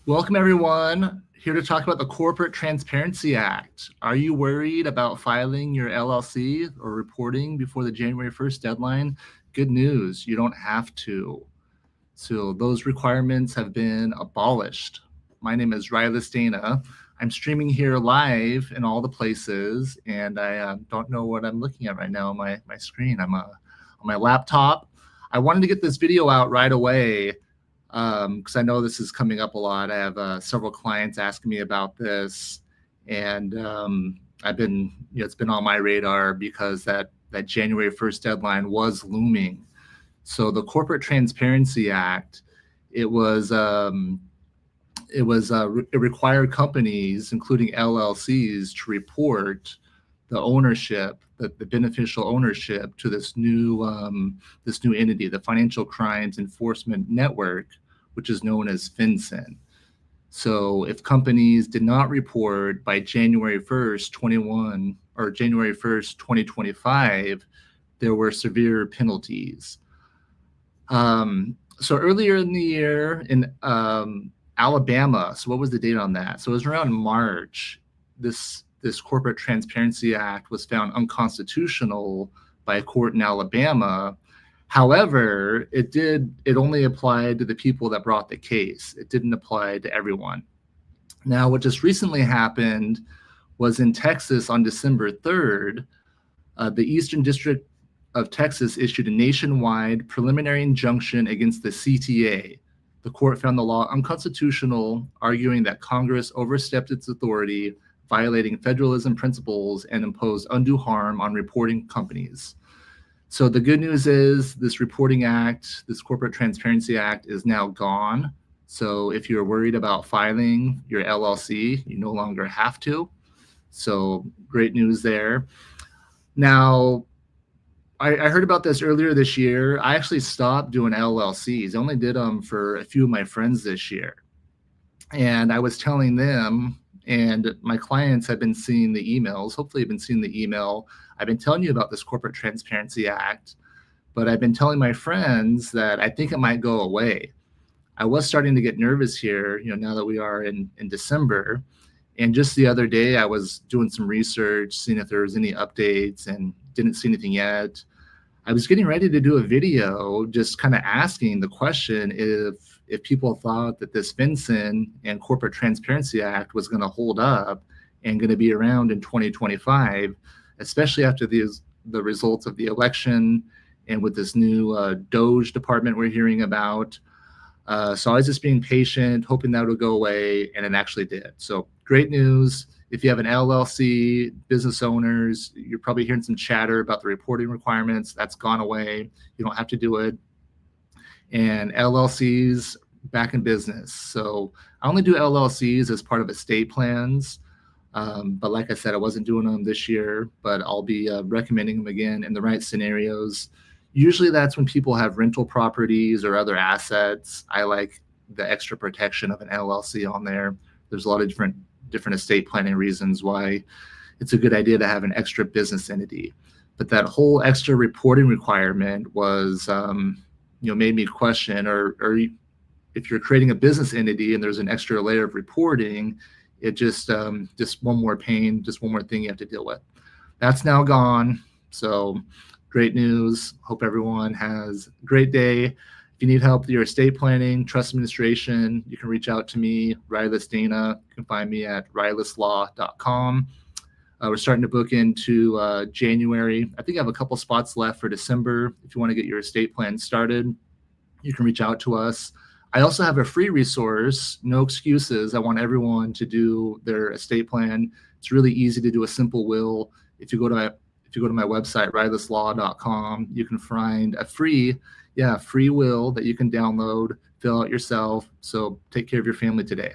Welcome, everyone. Here to talk about the Corporate Transparency Act. Are you worried about filing your LLC or reporting before the January 1st deadline? Good news, you don't have to. So those requirements have been abolished. My name is Rylas Dana. I'm streaming here live in all the places, and I don't know what I'm looking at right now on my screen. I'm on my laptop. I wanted to get this video out right away because I know this is coming up a lot. I have several clients asking me about this, and I've been, it's been on my radar because that January 1st deadline was looming. So the Corporate Transparency Act, it required companies, including LLCs, to report the ownership, the beneficial ownership to this new entity, the Financial Crimes Enforcement Network, which is known as FinCEN. So if companies did not report by January 1st, 21 or January 1st, 2025, there were severe penalties. So earlier in the year in Alabama, so what was the date on that? So it was around March. This Corporate Transparency Act was found unconstitutional by a court in Alabama. However, it only applied to the people that brought the case. It didn't apply to everyone. Now, what just recently happened was in Texas on December 3rd, the Eastern District of Texas issued a nationwide preliminary injunction against the CTA. The court found the law unconstitutional, arguing that Congress overstepped its authority, violating federalism principles, and imposed undue harm on reporting companies. So the good news is this reporting act, this Corporate Transparency Act, is now gone. So if you're worried about filing your LLC, you no longer have to. So great news there. Now, I heard about this earlier this year. I actually stopped doing LLCs. I only did them for a few of my friends this year. And I was telling them, and my clients have been seeing the emails, hopefully have been seeing the email. I've been telling you about this Corporate Transparency Act, but I've been telling my friends that I think it might go away. I was starting to get nervous here, now that we are in December. And just the other day, I was doing some research, seeing if there was any updates, and didn't see anything yet. I was getting ready to do a video just kind of asking the question if people thought that this FinCEN and Corporate Transparency Act was going to hold up and going to be around in 2025, especially after the results of the election and with this new DOGE department we're hearing about. So I was just being patient, hoping that would go away, and it actually did. So great news. If you have an LLC, business owners, you're probably hearing some chatter about the reporting requirements. That's gone away. You don't have to do it. And LLCs back in business. So I only do LLCs as part of estate plans. But like I said, I wasn't doing them this year, but I'll be recommending them again in the right scenarios. Usually that's when people have rental properties or other assets. I like the extra protection of an LLC on there. There's a lot of different estate planning reasons why it's a good idea to have an extra business entity. But that whole extra reporting requirement was, made me question, or if you're creating a business entity and there's an extra layer of reporting, it just one more pain, just one more thing you have to deal with. That's now gone. So great news. Hope everyone has a great day. If you need help with your estate planning, trust administration, you can reach out to me, Rylas Dana. You can find me at rylaslaw.com. We're starting to book into January. I think I have a couple spots left for December. If you want to get your estate plan started, you can reach out to us. I also have a free resource, No Excuses. I want everyone to do their estate plan. It's really easy to do a simple will. If you go to my website, rylaslaw.com, you can find a free will that you can download, fill out yourself. So take care of your family today.